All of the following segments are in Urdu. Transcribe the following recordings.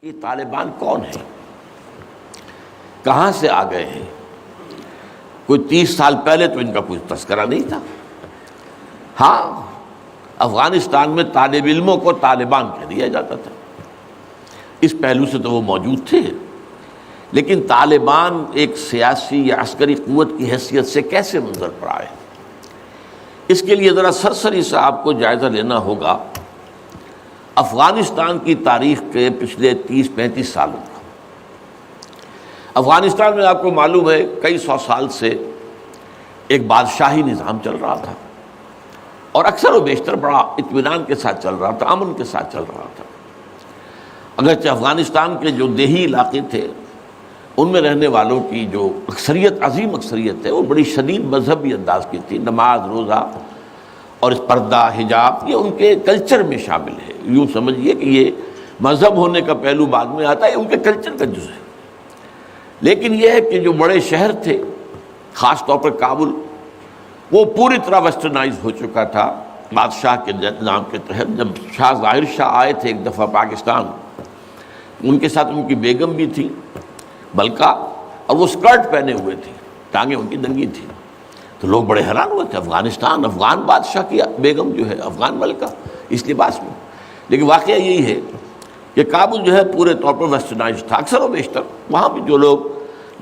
یہ طالبان کون ہیں، کہاں سے آ گئے ہیں؟ کوئی 30 سال پہلے تو ان کا کوئی تذکرہ نہیں تھا۔ ہاں، افغانستان میں طالب علموں کو طالبان کہہ دیا جاتا تھا، اس پہلو سے تو وہ موجود تھے، لیکن طالبان ایک سیاسی یا عسکری قوت کی حیثیت سے کیسے منظر پر آئے، اس کے لیے ذرا سرسری سا آپ کو جائزہ لینا ہوگا افغانستان کی تاریخ کے پچھلے 30-35 سالوں کا۔ افغانستان میں آپ کو معلوم ہے کئی سو سال سے ایک بادشاہی نظام چل رہا تھا، اور اکثر و بیشتر بڑا اطمینان کے ساتھ چل رہا تھا، امن کے ساتھ چل رہا تھا۔ اگرچہ افغانستان کے جو دیہی علاقے تھے ان میں رہنے والوں کی جو اکثریت، عظیم اکثریت ہے، وہ بڑی شدید مذہبی انداز کی تھی، نماز، روزہ اور اس پردہ، حجاب، یہ ان کے کلچر میں شامل ہے۔ یوں سمجھیے کہ یہ مذہب ہونے کا پہلو بعد میں آتا ہے، ان کے کلچر کا جز ہے۔ لیکن یہ ہے کہ جو بڑے شہر تھے، خاص طور پر کابل، وہ پوری طرح ویسٹرنائز ہو چکا تھا بادشاہ کے نظام کے تحت۔ جب شاہ ظاہر شاہ آئے تھے ایک دفعہ پاکستان، ان کے ساتھ ان کی بیگم بھی تھی ملکہ، اور وہ اسکرٹ پہنے ہوئے تھی، ٹانگیں ان کی ننگی تھی، تو لوگ بڑے حیران ہوئے تھے، افغانستان، افغان بادشاہ کی بیگم جو ہے، افغان ملکہ اس لباس میں۔ لیکن واقعہ یہی ہے کہ کابل جو ہے پورے طور پر ویسٹرنائز تھا، اکثر و بیشتر وہاں بھی جو لوگ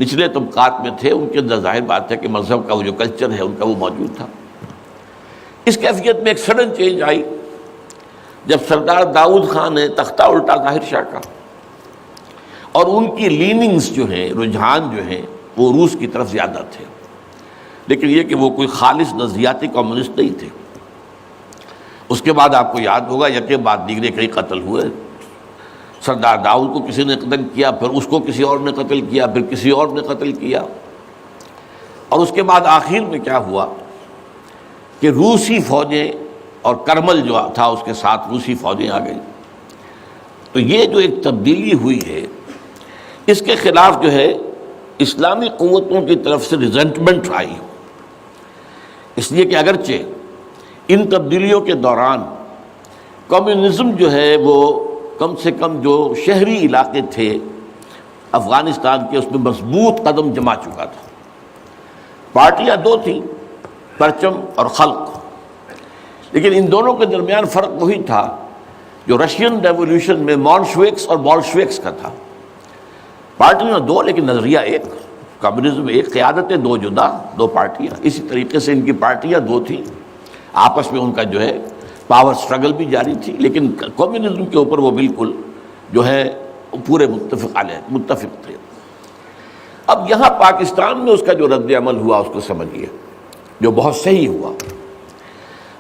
نچلے طبقات میں تھے ان کے اندر ظاہر بات ہے کہ مذہب کا وہ جو کلچر ہے ان کا وہ موجود تھا۔ اس کیفیت میں ایک سڈن چینج آئی جب سردار داؤد خان نے تختہ الٹا ظاہر شاہ کا، اور ان کی لیننگز جو ہیں، رجحان جو ہیں، وہ روس کی طرف زیادہ تھے، لیکن یہ کہ وہ کوئی خالص نظریاتی کمیونسٹ نہیں تھے۔ اس کے بعد آپ کو یاد ہوگا یکے بعد دیگرے کئی قتل ہوئے۔ سردار داؤد کو کسی نے قتل کیا، پھر اس کو کسی اور نے قتل کیا، پھر کسی اور نے قتل کیا، اور اس کے بعد آخر میں کیا ہوا کہ روسی فوجیں اور کرمل جو تھا اس کے ساتھ روسی فوجیں آ گئی۔ تو یہ جو ایک تبدیلی ہوئی ہے، اس کے خلاف جو ہے اسلامی قوتوں کی طرف سے ریزنٹمنٹ آئی، اس لیے کہ اگرچہ ان تبدیلیوں کے دوران کمیونزم جو ہے وہ کم سے کم جو شہری علاقے تھے افغانستان کے، اس میں مضبوط قدم جما چکا تھا۔ پارٹیاں دو تھیں، پرچم اور خلق، لیکن ان دونوں کے درمیان فرق وہی تھا جو رشین ریولوشن میں مونشوکس اور بولشوکس کا تھا۔ پارٹیاں دو لیکن نظریہ ایک، کمیونزم ایک، قیادتیں دو جدا، دو پارٹیاں۔ اسی طریقے سے ان کی پارٹیاں دو تھیں، آپس میں ان کا جو ہے پاور سٹرگل بھی جاری تھی، لیکن کمیونزم کے اوپر وہ بالکل جو ہے پورے متفق تھے۔ اب یہاں پاکستان میں اس کا جو رد عمل ہوا اس کو سمجھیے، جو بہت صحیح ہوا۔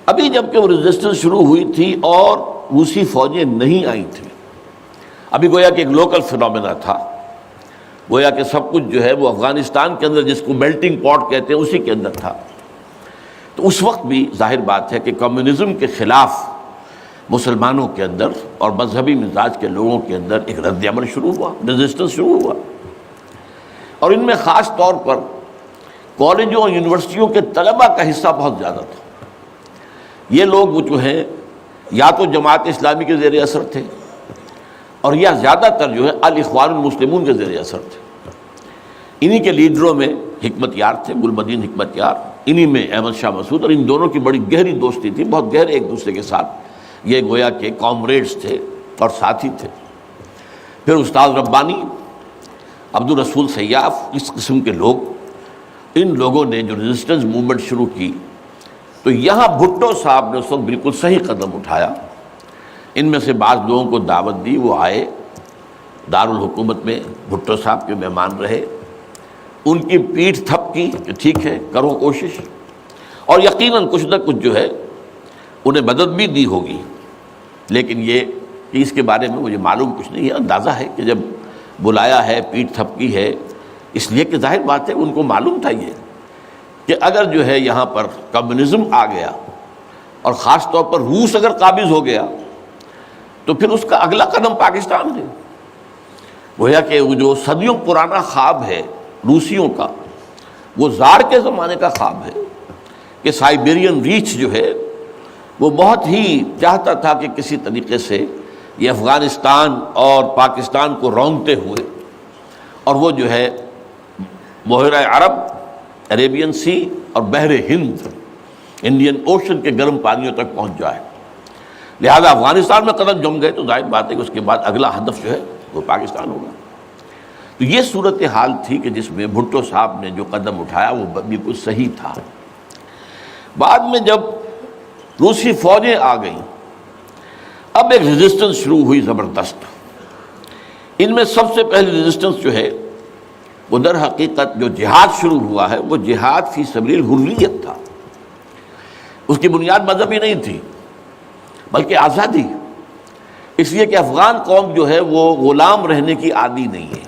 ابھی جب کہ وہ ریزسٹنس شروع ہوئی تھی اور روسی فوجیں نہیں آئی تھیں، ابھی گویا کہ ایک لوکل فینومینا تھا، گویا کہ سب کچھ جو ہے وہ افغانستان کے اندر، جس کو میلٹنگ پاٹ کہتے ہیں، اسی کے اندر تھا۔ تو اس وقت بھی ظاہر بات ہے کہ کمیونزم کے خلاف مسلمانوں کے اندر اور مذہبی مزاج کے لوگوں کے اندر ایک رد عمل شروع ہوا، ریزسٹنس شروع ہوا، اور ان میں خاص طور پر کالجوں اور یونیورسٹیوں کے طلباء کا حصہ بہت زیادہ تھا۔ یہ لوگ جو ہیں یا تو جماعت اسلامی کے زیر اثر تھے، اور یا زیادہ تر جو ہے الاخوان المسلمون کے زیر اثر تھے۔ انہی کے لیڈروں میں حکمت یار تھے، گل مدین حکمت یار، انہی میں احمد شاہ مسعود، اور ان دونوں کی بڑی گہری دوستی تھی، بہت گہرے ایک دوسرے کے ساتھ یہ گویا کہ کامریڈز تھے اور ساتھی تھے۔ پھر استاد ربانی، عبد الرسول سیاف، اس قسم کے لوگ، ان لوگوں نے جو ریزسٹنس موومنٹ شروع کی، تو یہاں بھٹو صاحب نے اس وقت بالکل صحیح قدم اٹھایا۔ ان میں سے بعض لوگوں کو دعوت دی، وہ آئے دارالحکومت میں، بھٹو صاحب کے مہمان رہے، ان کی پیٹھ تھپ کی کہ ٹھیک ہے کرو کوشش، اور یقیناً کچھ نہ کچھ جو ہے انہیں مدد بھی دی ہوگی، لیکن یہ کہ اس کے بارے میں مجھے معلوم کچھ نہیں ہے۔ اندازہ ہے کہ جب بلایا ہے، پیٹھ تھپکی ہے، اس لیے کہ ظاہر بات ہے ان کو معلوم تھا یہ کہ اگر جو ہے یہاں پر کمیونزم آ گیا اور خاص طور پر روس اگر قابض ہو گیا تو پھر اس کا اگلا قدم پاکستان ہے۔ گویا کہ وہ جو صدیوں پرانا خواب ہے روسیوں کا، وہ زار کے زمانے کا خواب ہے کہ سائبیرین ریچ جو ہے وہ بہت ہی چاہتا تھا کہ کسی طریقے سے یہ افغانستان اور پاکستان کو رونگتے ہوئے، اور وہ جو ہے بحیرہ عرب، عریبین سی اور بحر ہند، انڈین اوشن کے گرم پانیوں تک پہنچ جائے۔ لہذا افغانستان میں قدم جم گئے تو ظاہر بات ہے کہ اس کے بعد اگلا ہدف جو ہے وہ پاکستان ہوگا۔ تو یہ صورتحال تھی کہ جس میں بھٹو صاحب نے جو قدم اٹھایا وہ بالکل صحیح تھا۔ بعد میں جب روسی فوجیں آ گئیں، اب ایک ریزسٹنس شروع ہوئی زبردست۔ ان میں سب سے پہلی ریزسٹنس جو ہے وہ در حقیقت جو جہاد شروع ہوا ہے وہ جہاد فی سبیل الحریت تھا۔ اس کی بنیاد مذہبی نہیں تھی بلکہ آزادی، اس لیے کہ افغان قوم جو ہے وہ غلام رہنے کی عادی نہیں ہے،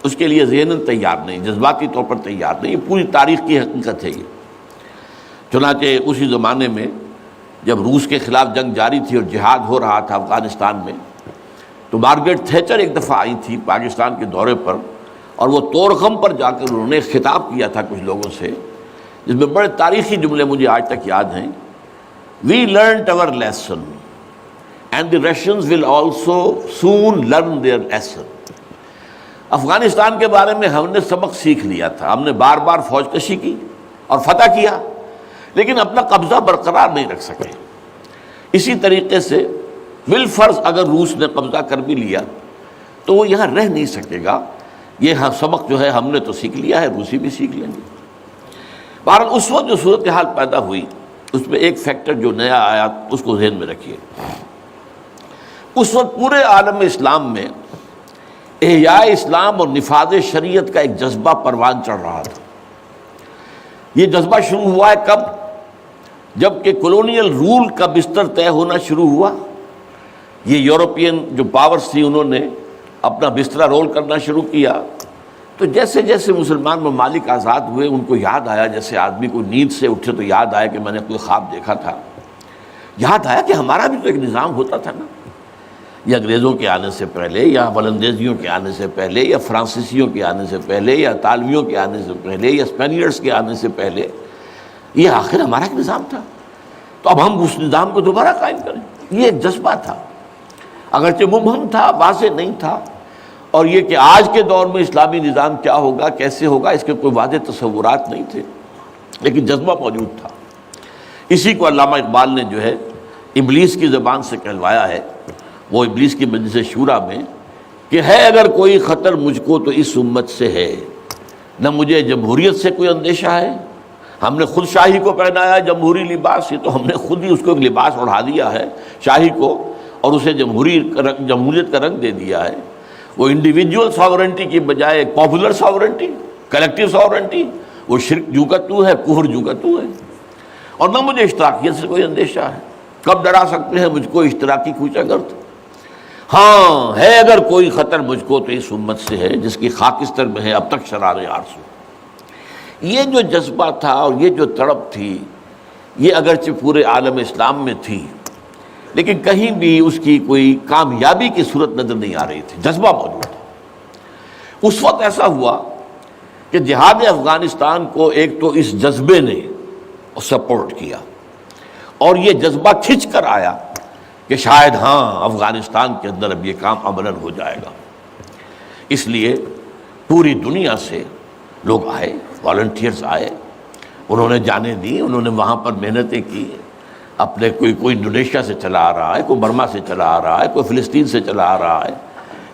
اس کے لیے ذہناً تیار نہیں، جذباتی طور پر تیار نہیں، یہ پوری تاریخ کی حقیقت ہے یہ۔ چنانچہ اسی زمانے میں جب روس کے خلاف جنگ جاری تھی اور جہاد ہو رہا تھا افغانستان میں، تو مارگریٹ تھیچر ایک دفعہ آئی تھی پاکستان کے دورے پر، اور وہ طورخم پر جا کر انہوں نے خطاب کیا تھا کچھ لوگوں سے، جس میں بڑے تاریخی جملے مجھے آج تک یاد ہیں۔ We learnt our lesson and the Russians will also soon learn their lesson۔ Afghanistan کے بارے میں ہم نے سبق سیکھ لیا تھا، ہم نے بار بار فوج کشی کی اور فتح کیا، لیکن اپنا قبضہ برقرار نہیں رکھ سکے۔ اسی طریقے سے بالفرض اگر روس نے قبضہ کر بھی لیا تو وہ یہاں رہ نہیں سکے گا۔ یہ سبق جو ہے ہم نے تو سیکھ لیا ہے، روسی بھی سیکھ لیں گے۔ بہرحال اس وقت جو صورتحال پیدا ہوئی اس میں ایک فیکٹر جو نیا آیا اس کو ذہن میں رکھیے۔ اس وقت پورے عالم اسلام میں احیاء اسلام اور نفاذ شریعت کا ایک جذبہ پروان چڑھ رہا تھا۔ یہ جذبہ شروع ہوا ہے کب؟ جب کہ کولونیل رول کا بستر طے ہونا شروع ہوا۔ یہ یورپین جو پاورز تھی انہوں نے اپنا بستر رول کرنا شروع کیا، تو جیسے جیسے مسلمان ممالک آزاد ہوئے ان کو یاد آیا، جیسے آدمی کو نیند سے اٹھے تو یاد آیا کہ میں نے کوئی خواب دیکھا تھا، یاد آیا کہ ہمارا بھی تو ایک نظام ہوتا تھا نا، یا انگریزوں کے آنے سے پہلے، یا ولندیزیوں کے آنے سے پہلے، یا فرانسیسیوں کے آنے سے پہلے، یا اطالویوں کے آنے سے پہلے، یا اسپینیئرز کے آنے سے پہلے، یہ آخر ہمارا ایک نظام تھا، تو اب ہم اس نظام کو دوبارہ قائم کریں۔ یہ ایک جذبہ تھا، اگرچہ مبہم تھا، واضح نہیں تھا، اور یہ کہ آج کے دور میں اسلامی نظام کیا ہوگا، کیسے ہوگا، اس کے کوئی واضح تصورات نہیں تھے، لیکن جذبہ موجود تھا۔ اسی کو علامہ اقبال نے جو ہے ابلیس کی زبان سے کہلوایا ہے، وہ ابلیس کی مجلس شورا میں، کہ ہے اگر کوئی خطر مجھ کو تو اس امت سے ہے، نہ مجھے جمہوریت سے کوئی اندیشہ ہے، ہم نے خود شاہی کو پہنایا جمہوری لباس، یہ تو ہم نے خود ہی اس کو ایک لباس اڑا دیا ہے شاہی کو، اور اسے جمہوریت کا رنگ دے دیا ہے۔ وہ انڈیویجول ساورنٹی کی بجائے ایک پاپولر ساورنٹی، کلیکٹیو ساورنٹی، وہ شرک جو کا تو ہے، کفر جو کا تو ہے، اور نہ مجھے اشتراکیت سے کوئی اندیشہ ہے۔ کب ڈرا سکتے ہیں مجھ کو اشتراکی کوچہ گرد؟ ہاں ہے اگر کوئی خطر مجھ کو تو اس امت سے ہے جس کی خاکستر میں ہے اب تک شرار آرزو۔ یہ جو جذبہ تھا اور یہ جو تڑپ تھی، یہ اگرچہ پورے عالم اسلام میں تھی، لیکن کہیں بھی اس کی کوئی کامیابی کی صورت نظر نہیں آ رہی تھی، جذبہ موجود تھا۔ اس وقت ایسا ہوا کہ جہاد افغانستان کو ایک تو اس جذبے نے سپورٹ کیا، اور یہ جذبہ کھنچ کر آیا کہ شاید ہاں افغانستان کے اندر اب یہ کام عملاً ہو جائے گا۔ اس لیے پوری دنیا سے لوگ آئے، والنٹیئرز آئے، انہوں نے جانیں دی، انہوں نے وہاں پر محنتیں کی، اپنے کوئی انڈونیشیا سے چلا آ رہا ہے، کوئی برما سے چلا آ رہا ہے، کوئی فلسطین سے چلا آ رہا ہے،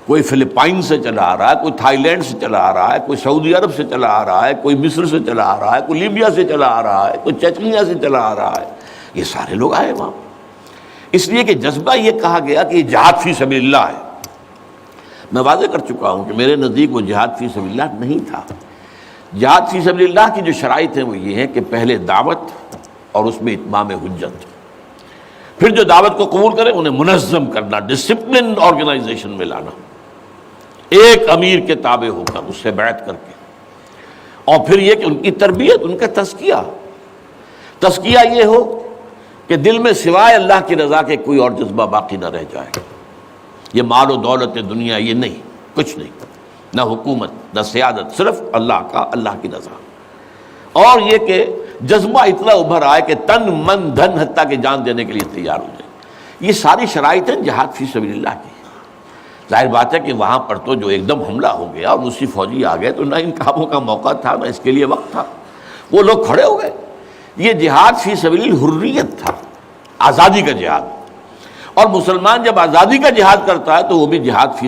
کوئی فلپائن سے چلا آ رہا ہے، کوئی تھائی لینڈ سے چلا آ رہا ہے، کوئی سعودی عرب سے چلا آ رہا ہے، کوئی مصر سے چلا آ رہا ہے، کوئی لیبیا سے چلا آ رہا ہے، کوئی چچنیا سے چلا آ رہا ہے، یہ سارے لوگ آئے وہاں، اس لیے کہ جذبہ یہ کہا گیا کہ یہ جہاد فی سبیل اللہ ہے۔ میں واضح کر چکا ہوں کہ میرے نزدیک وہ جہاد فی سبیل اللہ نہیں تھا۔ جہاد فی سبیل اللہ کی جو شرائط ہیں وہ یہ ہے کہ پہلے دعوت اور اس میں اتمام حجت، پھر جو دعوت کو قبول کرے انہیں منظم کرنا، ڈسپلن آرگنائزیشن میں لانا، ایک امیر کے تابع ہو کر اس سے بیعت کر کے، اور پھر یہ کہ ان کی تربیت، ان کا تزکیہ یہ ہو کہ دل میں سوائے اللہ کی رضا کے کوئی اور جذبہ باقی نہ رہ جائے۔ یہ مال و دولت دنیا یہ نہیں، کچھ نہیں، نہ حکومت نہ سیادت، صرف اللہ کی رضا، اور یہ کہ جذبہ اتنا ابھر آئے کہ تن من دھن حتیٰ کہ جان دینے کے لیے تیار ہو جائے۔ یہ ساری شرائط ہیں جہاد فی سبیل اللہ کی۔ ظاہر بات ہے کہ وہاں پر تو جو ایک دم حملہ ہو گیا اور روسی فوجی آ گئے تو نہ ان کاموں کا موقع تھا نہ اس کے لیے وقت تھا، وہ لوگ کھڑے ہو گئے۔ یہ جہاد فی سبیل الحریت تھا، آزادی کا جہاد، اور مسلمان جب آزادی کا جہاد کرتا ہے تو وہ بھی جہاد فی